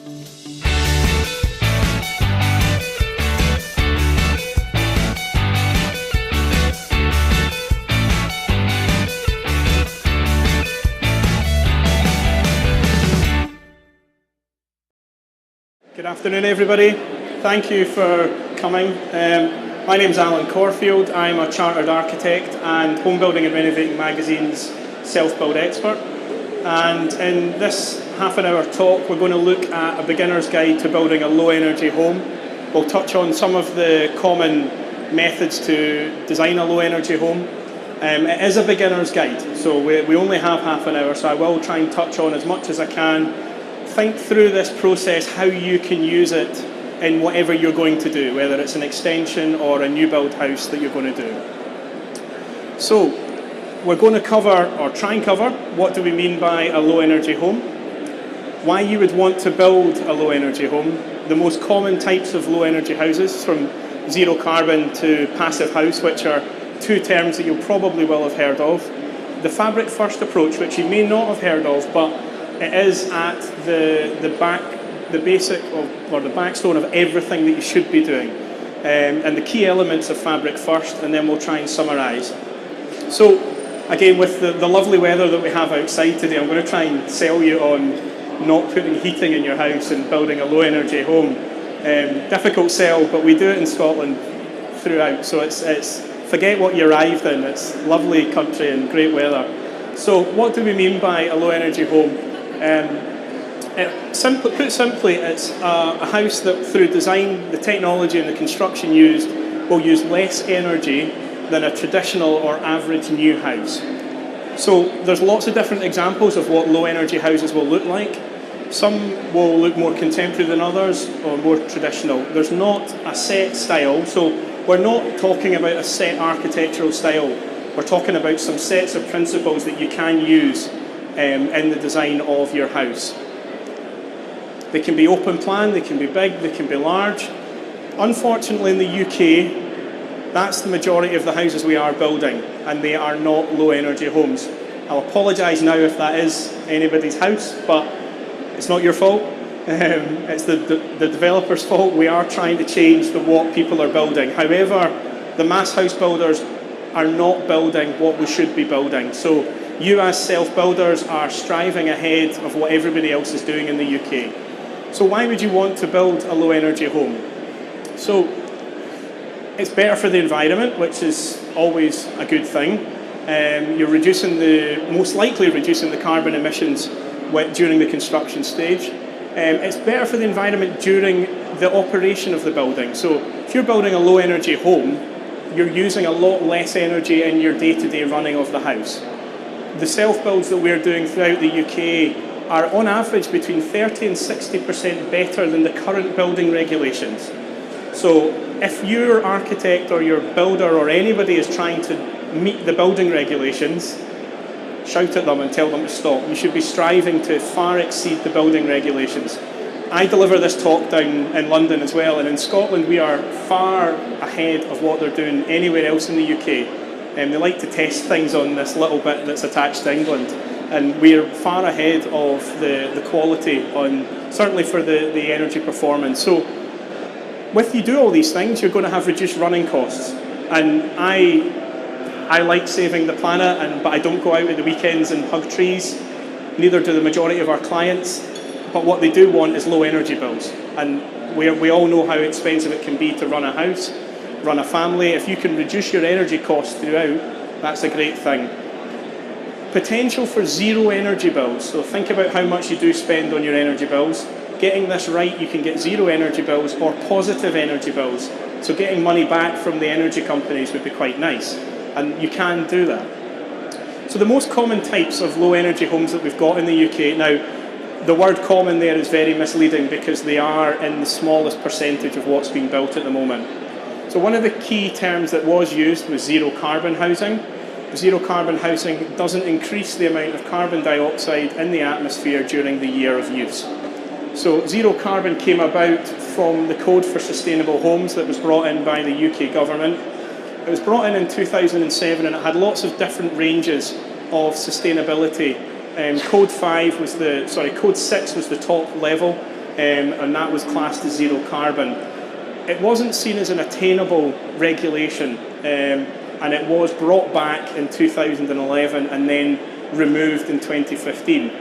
Good afternoon, everybody. Thank you for coming. My name is Allan Corfield. I'm a chartered architect and Homebuilding and Renovating Magazine's self-build expert. And in this half-an-hour talk, we're going to look at a beginner's guide to building a low-energy home. We'll touch on some of the common methods to design a low-energy home. It is a beginner's guide, so we only have half an hour, so I will try and touch on as much as I can. Think through this process, how you can use it in whatever you're going to do, whether it's an extension or a new build house that you're going to do. So we're going to cover, or try and cover, what do we mean by a low energy home, why you would want to build a low energy home, the most common types of low energy houses, from zero carbon to passive house, which are two terms that you probably will have heard of, the fabric first approach, which you may not have heard of, but it is at the basic or the backstone of everything that you should be doing, and the key elements of fabric first, and then we'll try and summarise. So again, with the lovely weather that we have outside today, I'm going to try and sell you on not putting heating in your house and building a low energy home. Difficult sell, but we do it in Scotland throughout, so it's forget what you arrived in. It's lovely country and great weather. So what do we mean by a low energy home? Put simply, it's a house that through design, the technology and the construction used will use less energy than a traditional or average new house. So there's lots of different examples of what low energy houses will look like. Some will look more contemporary than others or more traditional. There's not a set style, so we're not talking about a set architectural style. We're talking about some sets of principles that you can use in the design of your house. They can be open plan, they can be big, they can be large. Unfortunately in the UK, that's the majority of the houses we are building, and they are not low energy homes. I'll apologise now if that is anybody's house, but it's not your fault. It's the developer's fault. We are trying to change what people are building. However, the mass house builders are not building what we should be building. So you as self-builders are striving ahead of what everybody else is doing in the UK. So why would you want to build a low energy home? So it's better for the environment, which is always a good thing. You're most likely reducing the carbon emissions during the construction stage. It's better for the environment during the operation of the building. So if you're building a low energy home, you're using a lot less energy in your day-to-day running of the house. The self-builds that we're doing throughout the UK are on average between 30 and 60% better than the current building regulations. So if your architect or your builder or anybody is trying to meet the building regulations, shout at them and tell them to stop. You should be striving to far exceed the building regulations. I deliver this talk down in London as well, and in Scotland we are far ahead of what they're doing anywhere else in the UK. They like to test things on this little bit that's attached to England, and we're far ahead of the quality certainly for the energy performance. So with you do all these things, you're going to have reduced running costs. And I like saving the planet, but I don't go out at the weekends and hug trees. Neither do the majority of our clients. But what they do want is low energy bills. And we all know how expensive it can be to run a house, run a family. If you can reduce your energy costs throughout, that's a great thing. Potential for zero energy bills. So think about how much you do spend on your energy bills. Getting this right, you can get zero energy bills or positive energy bills. So getting money back from the energy companies would be quite nice. And you can do that. So the most common types of low energy homes that we've got in the UK, now the word common there is very misleading because they are in the smallest percentage of what's being built at the moment. So one of the key terms that was used was zero carbon housing. Zero carbon housing doesn't increase the amount of carbon dioxide in the atmosphere during the year of use. So zero carbon came about from the Code for Sustainable Homes that was brought in by the UK government. It was brought in 2007, and it had lots of different ranges of sustainability. Code 6 was the top level, and that was classed as zero carbon. It wasn't seen as an attainable regulation, and it was brought back in 2011 and then removed in 2015.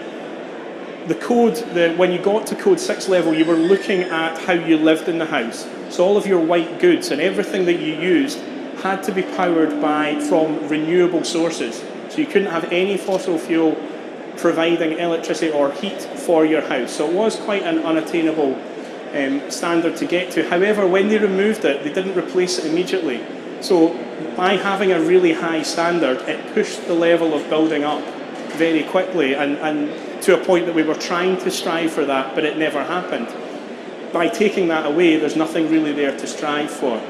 The code, when you got to code 6 level, you were looking at how you lived in the house. So all of your white goods and everything that you used had to be powered from renewable sources. So you couldn't have any fossil fuel providing electricity or heat for your house. So it was quite an unattainable standard to get to. However, when they removed it, they didn't replace it immediately. So by having a really high standard, it pushed the level of building up very quickly, and to a point that we were trying to strive for that, but it never happened. By taking that away, there's nothing really there to strive for.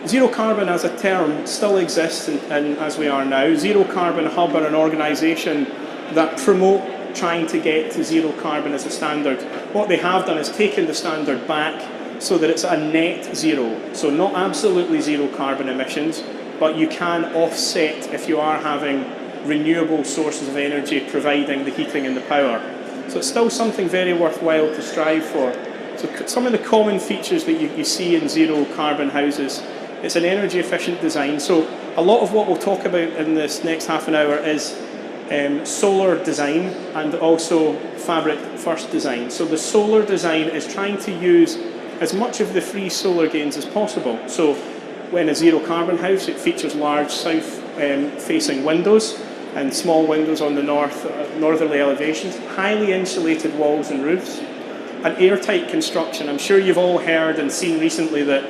Zero carbon as a term still exists, and as we are now. Zero Carbon Hub are an organisation that promote trying to get to zero carbon as a standard. What they have done is taken the standard back so that it's a net zero. So not absolutely zero carbon emissions, but you can offset if you are having renewable sources of energy providing the heating and the power. So it's still something very worthwhile to strive for. So some of the common features that you see in zero carbon houses, it's an energy efficient design. So a lot of what we'll talk about in this next half an hour is solar design and also fabric first design. So the solar design is trying to use as much of the free solar gains as possible. So when a zero carbon house, it features large south facing windows and small windows on the northerly elevations, highly insulated walls and roofs, an airtight construction. I'm sure you've all heard and seen recently that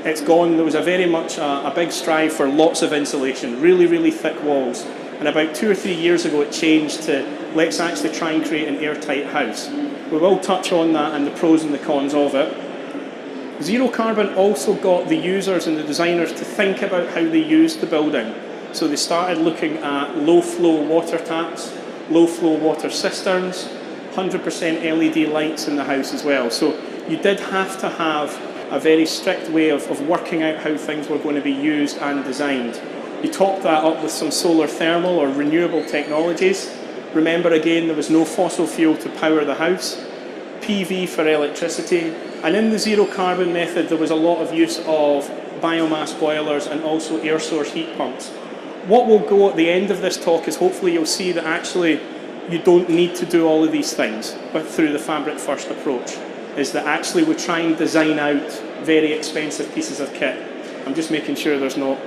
there was a very much a big strive for lots of insulation, really, really thick walls. And about 2 or 3 years ago it changed to let's actually try and create an airtight house. We will touch on that and the pros and the cons of it. Zero carbon also got the users and the designers to think about how they used the building. So they started looking at low flow water taps, low flow water cisterns, 100% LED lights in the house as well. So you did have to have a very strict way of working out how things were going to be used and designed. You top that up with some solar thermal or renewable technologies. Remember again, there was no fossil fuel to power the house, PV for electricity, and in the zero carbon method there was a lot of use of biomass boilers and also air source heat pumps. What will go at the end of this talk is hopefully you'll see that actually you don't need to do all of these things, but through the fabric first approach, is that actually we try and design out very expensive pieces of kit. I'm just making sure there's not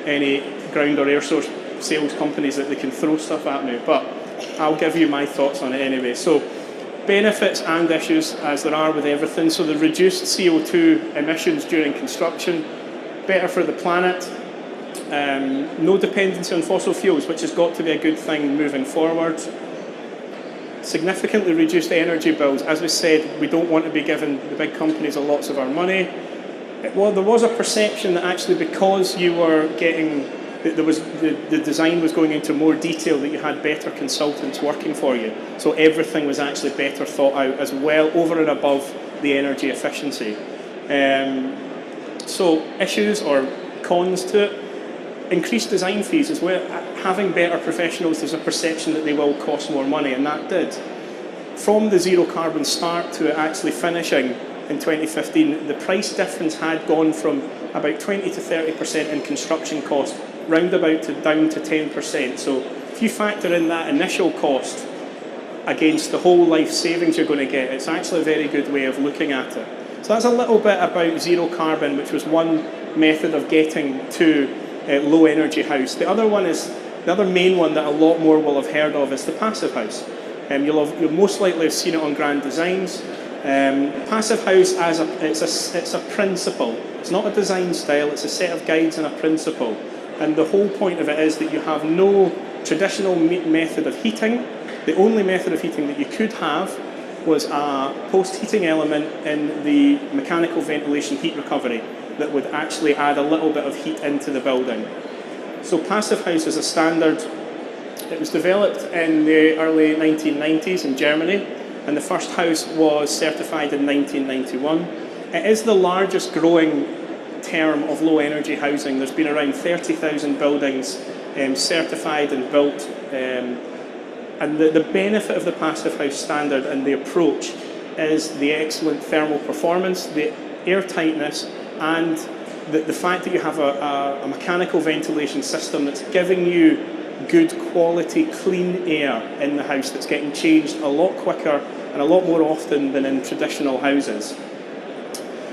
any ground or air source sales companies that they can throw stuff at me, but I'll give you my thoughts on it anyway. So benefits and issues, as there are with everything. So the reduced CO2 emissions during construction, better for the planet, no dependency on fossil fuels, which has got to be a good thing moving forward. Significantly reduced energy bills. As we said, we don't want to be giving the big companies lots of our money. Well, there was a perception that actually because you were getting, the design was going into more detail, that you had better consultants working for you. So everything was actually better thought out as well, over and above the energy efficiency. So issues or cons to it, increased design fees as well. Having better professionals, there's a perception that they will cost more money, and that did. From the zero carbon start to it actually finishing in 2015, the price difference had gone from about 20 to 30% in construction cost, roundabout down to 10%. So if you factor in that initial cost against the whole life savings you're going to get, it's actually a very good way of looking at it. So that's a little bit about zero carbon, which was one method of getting to a low energy house. The other main one that a lot more will have heard of is the Passivhaus. You'll most likely have seen it on Grand Designs. Passivhaus, it's a principle. It's not a design style, it's a set of guides and a principle. And the whole point of it is that you have no traditional method of heating. The only method of heating that you could have was a post-heating element in the mechanical ventilation heat recovery that would actually add a little bit of heat into the building. So Passivhaus is a standard. It was developed in the early 1990s in Germany, and the first house was certified in 1991. It is the largest growing term of low energy housing. There's been around 30,000 buildings certified and built. And the benefit of the Passivhaus standard and the approach is the excellent thermal performance, the airtightness, and the fact that you have a mechanical ventilation system that's giving you good quality, clean air in the house that's getting changed a lot quicker and a lot more often than in traditional houses.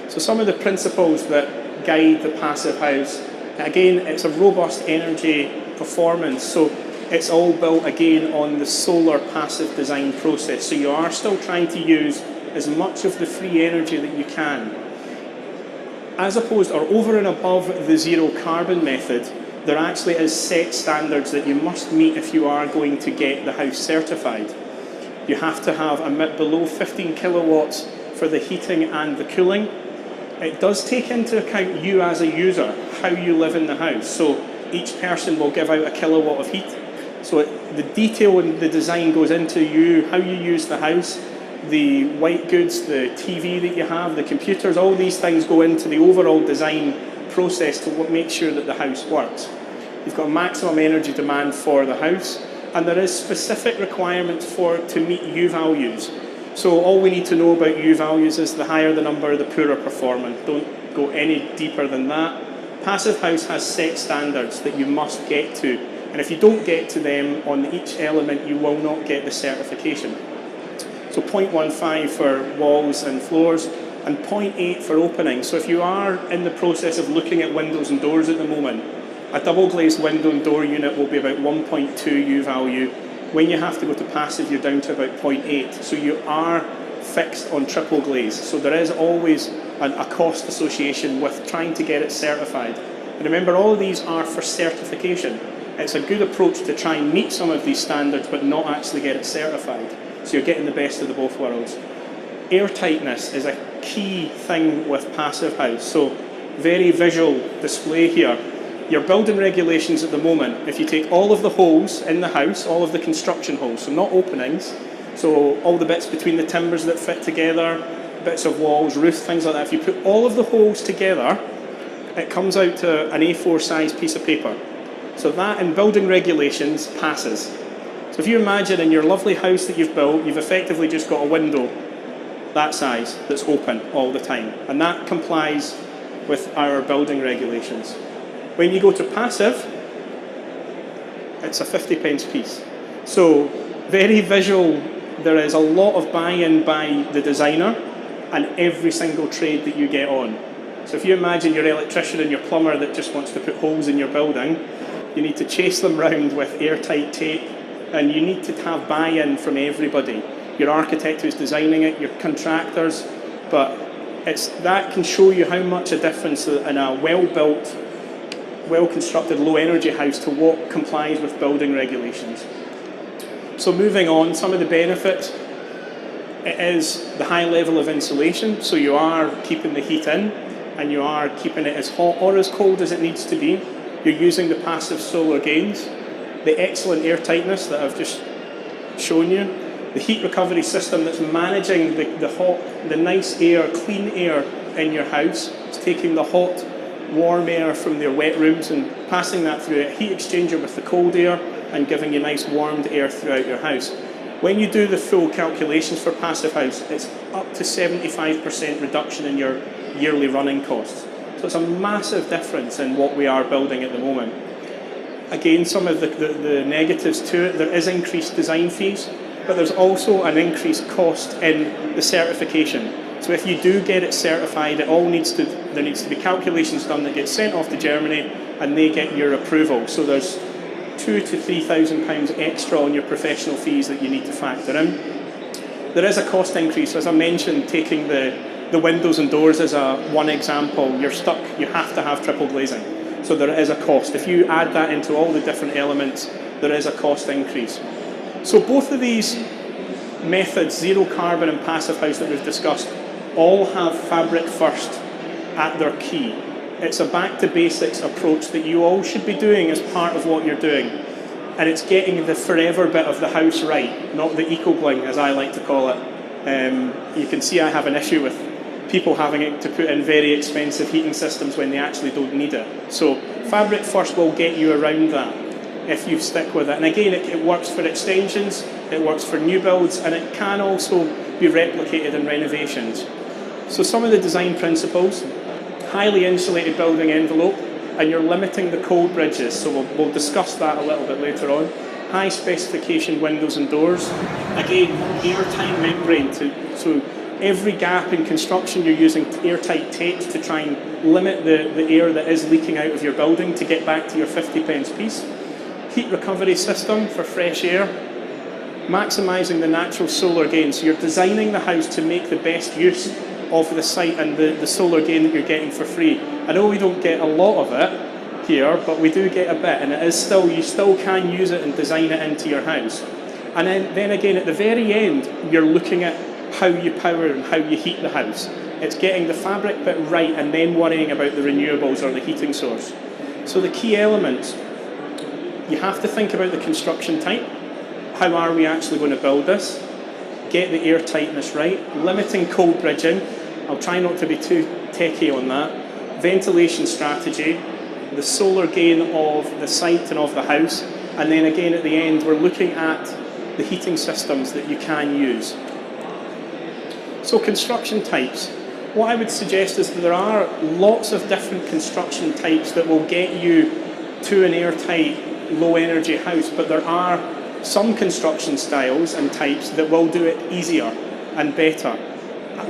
So some of the principles that guide the passive house, again, it's a robust energy performance, so it's all built again on the solar passive design process. So you are still trying to use as much of the free energy that you can. As opposed, or over and above the zero carbon method, there actually is set standards that you must meet if you are going to get the house certified. You have to have below 15 kilowatts for the heating and the cooling. It does take into account you as a user, how you live in the house. So each person will give out a kilowatt of heat. So the detail in the design goes into you, how you use the house, the white goods, the TV that you have, the computers, all these things go into the overall design process to make sure that the house works. You've got maximum energy demand for the house, and there is specific requirements to meet U values. So all we need to know about U values is the higher the number, the poorer performance. Don't go any deeper than that. Passive house has set standards that you must get to, and if you don't get to them on each element, you will not get the certification. So 0.15 for walls and floors, and 0.8 for openings. So if you are in the process of looking at windows and doors at the moment, a double glazed window and door unit will be about 1.2 U value. When you have to go to passive, you're down to about 0.8. So you are fixed on triple glaze. So there is always a cost association with trying to get it certified. And remember, all of these are for certification. It's a good approach to try and meet some of these standards, but not actually get it certified. So you're getting the best of the both worlds. Airtightness is a key thing with passive house. So very visual display here. Your building regulations at the moment, if you take all of the holes in the house, all of the construction holes, so not openings, so all the bits between the timbers that fit together, bits of walls, roof, things like that, if you put all of the holes together, it comes out to an A4 size piece of paper. So that in building regulations passes. So if you imagine in your lovely house that you've built, you've effectively just got a window that size that's open all the time, and that complies with our building regulations. When you go to passive, it's a 50p piece. So very visual, there is a lot of buy-in by the designer and every single trade that you get on. So if you imagine your electrician and your plumber that just wants to put holes in your building, you need to chase them round with airtight tape, and you need to have buy-in from everybody. Your architect who's designing it, your contractors, but that can show you how much a difference in a well-built, well-constructed, low-energy house to what complies with building regulations. So moving on, some of the benefits, it is the high level of insulation, so you are keeping the heat in, and you are keeping it as hot or as cold as it needs to be. You're using the passive solar gains, the excellent airtightness that I've just shown you, the heat recovery system that's managing the nice air, clean air in your house. It's taking the hot, warm air from their wet rooms and passing that through a heat exchanger with the cold air and giving you nice warmed air throughout your house. When you do the full calculations for passive house, it's up to 75% reduction in your yearly running costs. So it's a massive difference in what we are building at the moment. Again, some of the negatives to it, there is increased design fees, but there's also an increased cost in the certification. So if you do get it certified, there needs to be calculations done that get sent off to Germany and they get your approval. So there's £2,000 to £3,000 extra on your professional fees that you need to factor in. There is a cost increase, as I mentioned, taking the windows and doors as one example. You're stuck, you have to have triple glazing. So there is a cost. If you add that into all the different elements, there is a cost increase. So both of these methods, zero carbon and passive house that we've discussed, all have fabric first at their key. It's a back to basics approach that you all should be doing as part of what you're doing. And it's getting the forever bit of the house right, not the eco-bling, as I like to call it. You can see I have an issue with people having to put in very expensive heating systems when they actually don't need it. So fabric first will get you around that if you stick with it. And again, it works for extensions, it works for new builds, and it can also be replicated in renovations. So some of the design principles: highly insulated building envelope, and you're limiting the cold bridges, so we'll discuss that a little bit later on. High specification windows and doors. Again, airtight membrane, so every gap in construction you're using airtight tapes to try and limit the air that is leaking out of your building to get back to your 50 pence piece. Heat recovery system for fresh air. Maximising the natural solar gain, so you're designing the house to make the best use of the site and the solar gain that you're getting for free. I know we don't get a lot of it here, but we do get a bit, and it is still, you still can use it and design it into your house. And then again, at the very end, you're looking at how you power and how you heat the house. It's getting the fabric bit right and then worrying about the renewables or the heating source. So the key elements: you have to think about the construction type. How are we actually going to build this? Get the air tightness right, limiting cold bridging. I'll try not to be too techie on that. Ventilation strategy, the solar gain of the site and of the house, and then again at the end we're looking at the heating systems that you can use. So construction types. What I would suggest is that there are lots of different construction types that will get you to an airtight, low energy house, but there are some construction styles and types that will do it easier and better.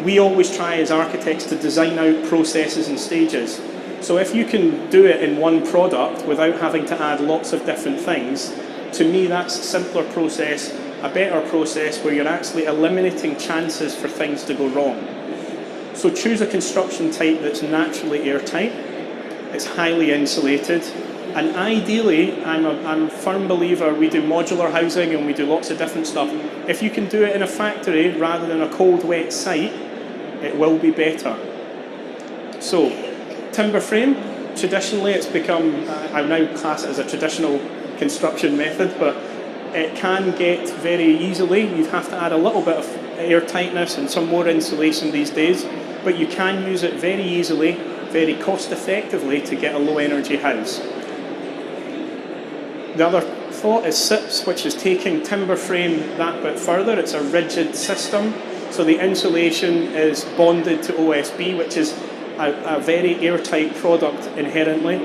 We always try as architects to design out processes and stages. So if you can do it in one product without having to add lots of different things, to me that's a simpler process, a better process where you're actually eliminating chances for things to go wrong. So choose a construction type that's naturally airtight, it's highly insulated, and ideally, I'm a firm believer, we do modular housing and we do lots of different stuff. If you can do it in a factory rather than a cold, wet site, it will be better. So, timber frame, traditionally it's become, I now class it as a traditional construction method, but it can get very easily, you have to add a little bit of air tightness and some more insulation these days, but you can use it very easily, very cost effectively to get a low energy house. The other thought is SIPS, which is taking timber frame that bit further. It's a rigid system, so the insulation is bonded to OSB, which is a very airtight product inherently.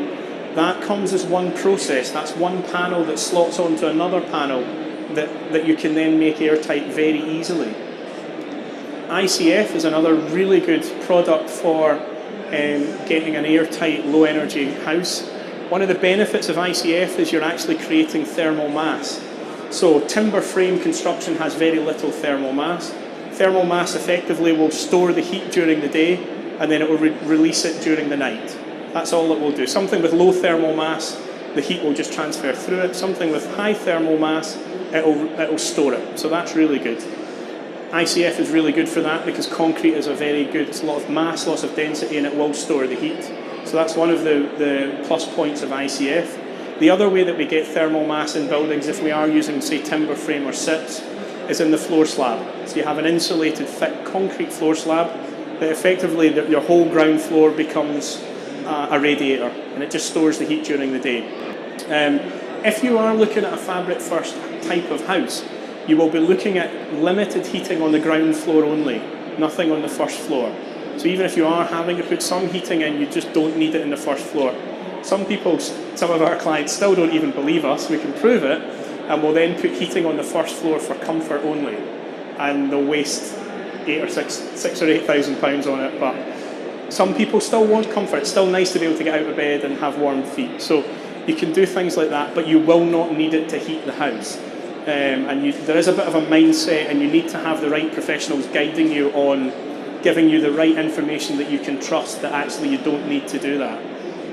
That comes as one process. That's one panel that slots onto another panel that you can then make airtight very easily. ICF is another really good product for getting an airtight, low energy house. One of the benefits of ICF is you're actually creating thermal mass. So timber frame construction has very little thermal mass. Thermal mass effectively will store the heat during the day and then it will release it during the night. That's all it will do. Something with low thermal mass, the heat will just transfer through it. Something with high thermal mass, it'll store it. So that's really good. ICF is really good for that because concrete is a very good, it's a lot of mass, lots of density, and it will store the heat. So that's one of the plus points of ICF. The other way that we get thermal mass in buildings, if we are using, say, timber frame or SIPS, is in the floor slab. So you have an insulated, thick concrete floor slab that effectively your whole ground floor becomes a radiator, and it just stores the heat during the day. If you are looking at a fabric first type of house, you will be looking at limited heating on the ground floor only, nothing on the first floor. So even if you are having to put some heating in, you just don't need it in the first floor. Some of our clients still don't even believe us, we can prove it, and will then put heating on the first floor for comfort only. And they'll waste six or eight thousand pounds on it, but some people still want comfort. It's still nice to be able to get out of bed and have warm feet. So you can do things like that, but you will not need it to heat the house. There is a bit of a mindset, and you need to have the right professionals guiding you on giving you the right information that you can trust that actually you don't need to do that.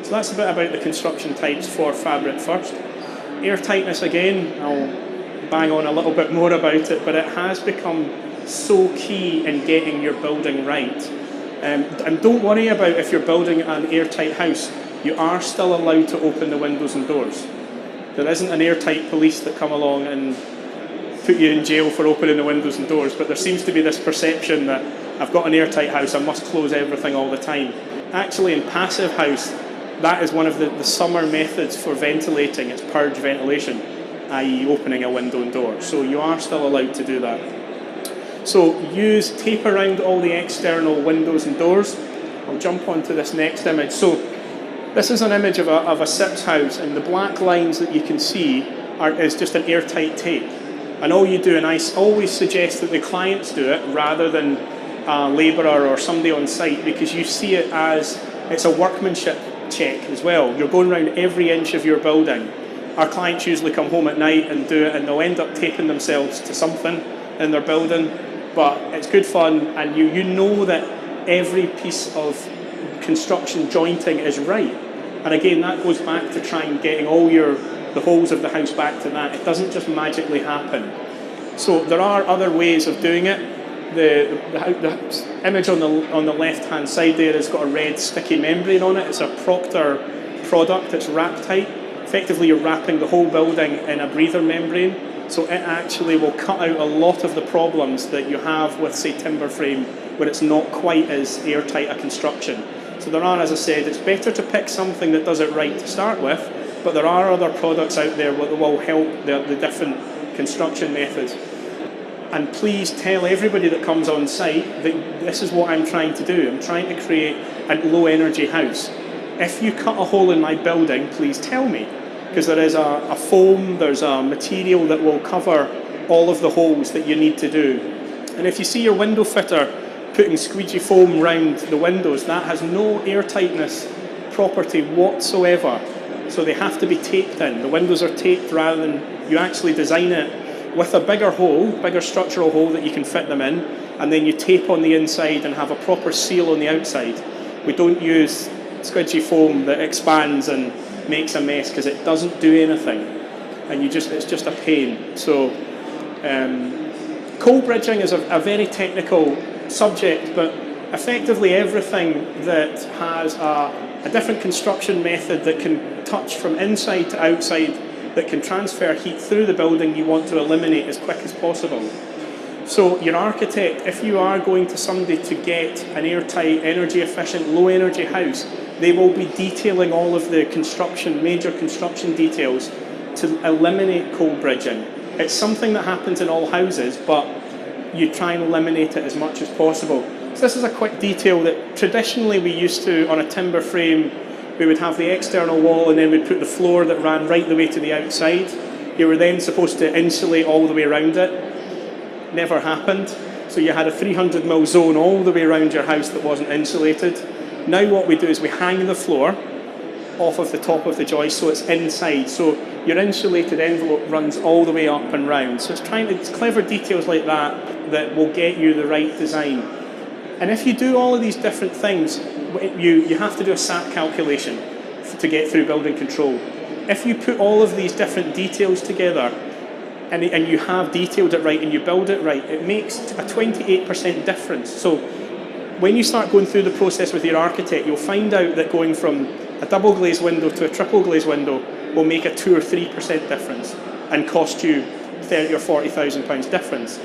So that's a bit about the construction types for fabric first. Air tightness again, I'll bang on a little bit more about it, but it has become so key in getting your building right. And don't worry about if you're building an airtight house, you are still allowed to open the windows and doors. There isn't an airtight police that come along and put you in jail for opening the windows and doors, but there seems to be this perception that I've got an airtight house, I must close everything all the time. Actually, in Passivhaus, that is one of the summer methods for ventilating. It's purge ventilation, i.e. opening a window and door. So you are still allowed to do that. So tape around all the external windows and doors. I'll jump onto this next image. So this is an image of a SIPS house, and the black lines that you can see is just an airtight tape. And all you do, and I always suggest that the clients do it rather than a labourer or somebody on site, because you see it as it's a workmanship check as well. You're going around every inch of your building. Our clients usually come home at night and do it, and they'll end up taping themselves to something in their building, but it's good fun, and you know that every piece of construction jointing is right. And again, that goes back to trying getting all the holes of the house back to that. It doesn't just magically happen. So there are other ways of doing it. The image on the left-hand side there has got a red sticky membrane on it. It's a Proctor product. It's wrap tight. Effectively, you're wrapping the whole building in a breather membrane, so it actually will cut out a lot of the problems that you have with, say, timber frame, where it's not quite as airtight a construction. So there are, as I said, it's better to pick something that does it right to start with, but there are other products out there that will help the different construction methods. And please tell everybody that comes on site that this is what I'm trying to do. I'm trying to create a low energy house. If you cut a hole in my building, please tell me, because there is a foam, there's a material that will cover all of the holes that you need to do. And if you see your window fitter putting squeegee foam around the windows, that has no airtightness property whatsoever. So they have to be taped in. The windows are taped rather than you actually design it with a bigger hole, bigger structural hole that you can fit them in, and then you tape on the inside and have a proper seal on the outside. We don't use squidgy foam that expands and makes a mess, because it doesn't do anything, and it's just a pain. So cold bridging is a very technical subject, but effectively everything that has a different construction method that can touch from inside to outside, that can transfer heat through the building, you want to eliminate as quick as possible. So your architect, if you are going to somebody to get an airtight, energy efficient, low energy house, they will be detailing all of the major construction details to eliminate cold bridging. It's something that happens in all houses, but you try and eliminate it as much as possible. So this is a quick detail that traditionally we used to, on a timber frame, we would have the external wall and then we'd put the floor that ran right the way to the outside. You were then supposed to insulate all the way around it. Never happened. So you had a 300mm zone all the way around your house that wasn't insulated. Now what we do is we hang the floor off of the top of the joist so it's inside. So your insulated envelope runs all the way up and round. So it's clever details like that will get you the right design. And if you do all of these different things, you have to do a SAT calculation to get through building control. If you put all of these different details together and you have detailed it right and you build it right, it makes a 28% difference. So when you start going through the process with your architect, you'll find out that going from a double glazed window to a triple glazed window will make a 2 or 3% difference and cost you £30,000 or £40,000 difference.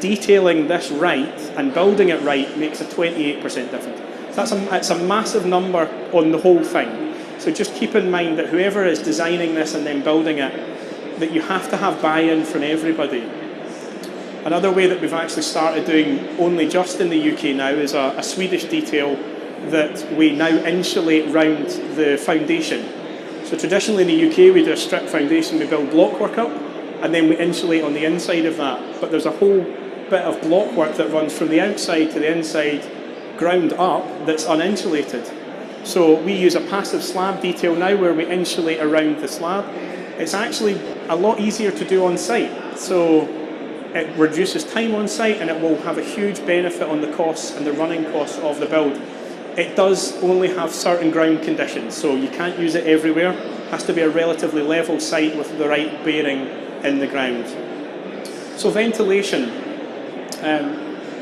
Detailing this right and building it right makes a 28% difference. So that's a massive number on the whole thing. So just keep in mind that whoever is designing this and then building it, that you have to have buy-in from everybody. Another way that we've actually started doing only just in the UK now is a Swedish detail that we now insulate round the foundation. So traditionally in the UK we do a strip foundation, we build blockwork up, and then we insulate on the inside of that. But there's a whole bit of blockwork that runs from the outside to the inside, ground up, that's uninsulated. So we use a passive slab detail now where we insulate around the slab. It's actually a lot easier to do on site. So it reduces time on site and it will have a huge benefit on the costs and the running costs of the build. It does only have certain ground conditions, so you can't use it everywhere. It has to be a relatively level site with the right bearing in the ground. So ventilation.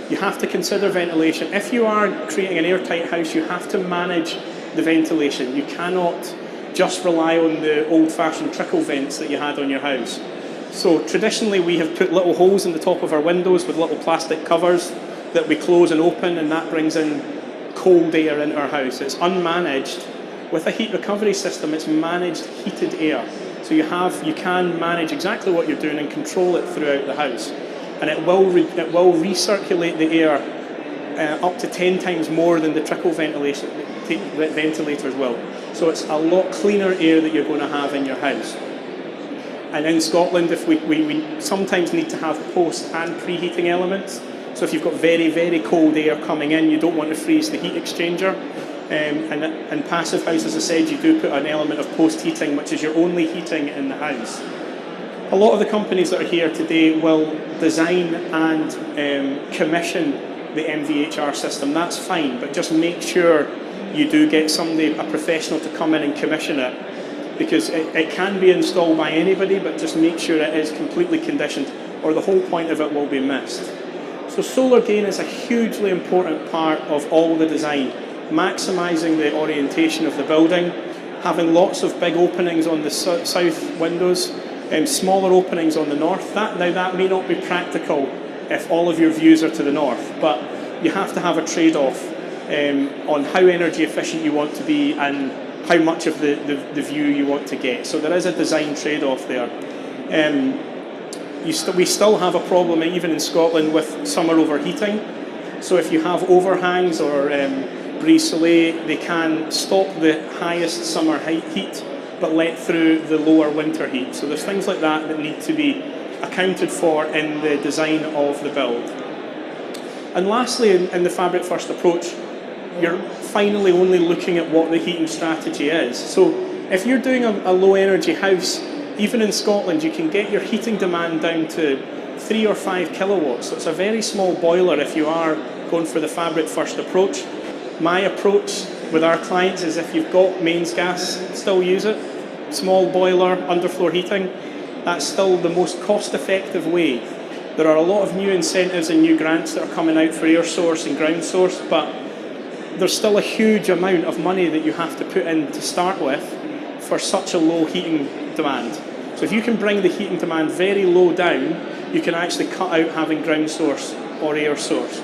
You have to consider ventilation. If you are creating an airtight house, you have to manage the ventilation. You cannot just rely on the old-fashioned trickle vents that you had on your house. So traditionally we have put little holes in the top of our windows with little plastic covers that we close and open, and that brings in cold air into our house. It's unmanaged. With a heat recovery system, it's managed heated air. So you can manage exactly what you're doing and control it throughout the house. and it will recirculate the air up to 10 times more than the trickle ventilators will. So it's a lot cleaner air that you're going to have in your house. And in Scotland, if we sometimes need to have post and preheating elements. So if you've got very, very cold air coming in, you don't want to freeze the heat exchanger. And Passivhaus, as I said, you do put an element of post-heating, which is your only heating in the house. A lot of the companies that are here today will design and commission the MVHR system. That's fine, but just make sure you do get somebody, a professional, to come in and commission it, because it can be installed by anybody, but just make sure it is completely conditioned, or the whole point of it will be missed. So solar gain is a hugely important part of all the design, maximising the orientation of the building, having lots of big openings on the south windows, smaller openings on the north. Now that may not be practical if all of your views are to the north, but you have to have a trade-off on how energy efficient you want to be and how much of the view you want to get. So there is a design trade-off there. We still have a problem, even in Scotland, with summer overheating. So if you have overhangs or brise soleil, they can stop the highest summer heat, but let through the lower winter heat. So there's things like that that need to be accounted for in the design of the build. And lastly, in the fabric first approach, you're finally only looking at what the heating strategy is. So if you're doing a low energy house, even in Scotland, you can get your heating demand down to 3 or 5 kilowatts. So it's a very small boiler if you are going for the fabric first approach. My approach with our clients is, if you've got mains gas, still use it. Small boiler, underfloor heating, that's still the most cost-effective way. There are a lot of new incentives and new grants that are coming out for air source and ground source, but there's still a huge amount of money that you have to put in to start with for such a low heating demand. So if you can bring the heating demand very low down, you can actually cut out having ground source or air source.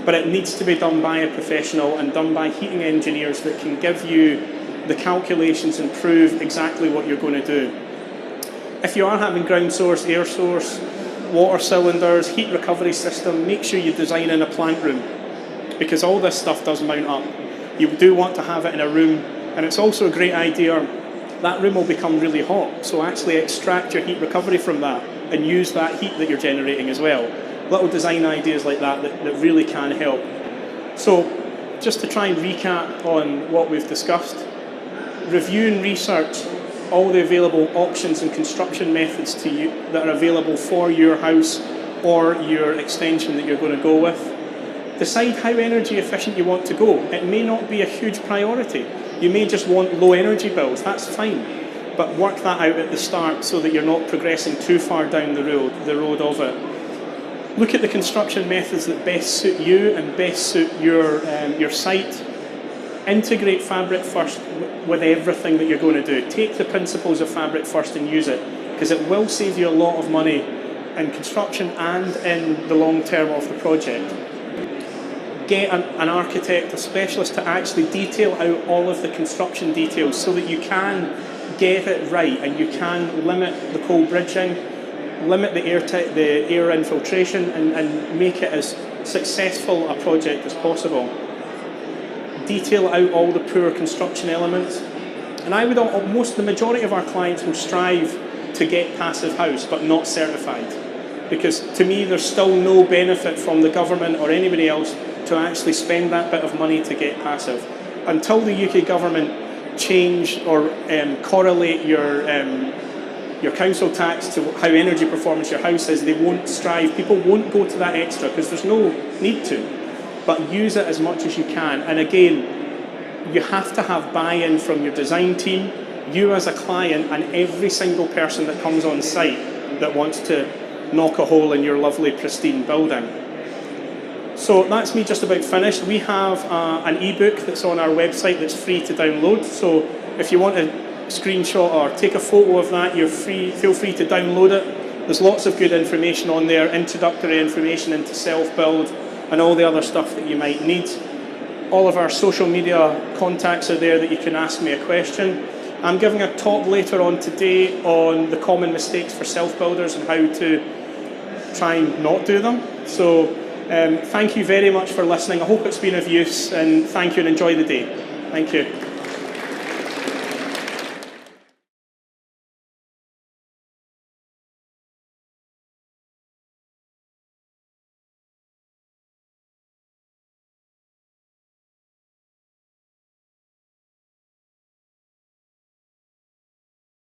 But it needs to be done by a professional and done by heating engineers that can give you the calculations and prove exactly what you're going to do. If you are having ground source, air source, water cylinders, heat recovery system, make sure you design in a plant room, because all this stuff does mount up. You do want to have it in a room, and it's also a great idea. That room will become really hot, so actually extract your heat recovery from that and use that heat that you're generating as well. Little design ideas like that really can help. So just to try and recap on what we've discussed, review and research all the available options and construction methods to you that are available for your house or your extension that you're going to go with. Decide how energy efficient you want to go. It may not be a huge priority. You may just want low energy bills, that's fine. But work that out at the start so that you're not progressing too far down the road of it. Look at the construction methods that best suit you and best suit your site. Integrate fabric first with everything that you're going to do. Take the principles of fabric first and use it, because it will save you a lot of money in construction and in the long term of the project. Get an architect, a specialist, to actually detail out all of the construction details so that you can get it right and you can limit the cold bridging, limit the air infiltration, and make it as successful a project as possible. Detail out all the poor construction elements. And the majority of our clients will strive to get Passivhaus but not certified, because to me there's still no benefit from the government or anybody else to actually spend that bit of money to get passive. Until the UK government change or correlate your council tax to how energy performance your house is, they won't strive. People won't go to that extra because there's no need to. But use it as much as you can. And again, you have to have buy-in from your design team, you as a client, and every single person that comes on site that wants to knock a hole in your lovely, pristine building. So that's me just about finished. We have an ebook that's on our website that's free to download. So if you want to screenshot or take a photo of that, feel free to download it. There's lots of good information on there, introductory information into self-build and all the other stuff that you might need. All of our social media contacts are there that you can ask me a question. I'm giving a talk later on today on the common mistakes for self-builders and how to try and not do them. So thank you very much for listening. I hope it's been of use, and thank you and enjoy the day. Thank you.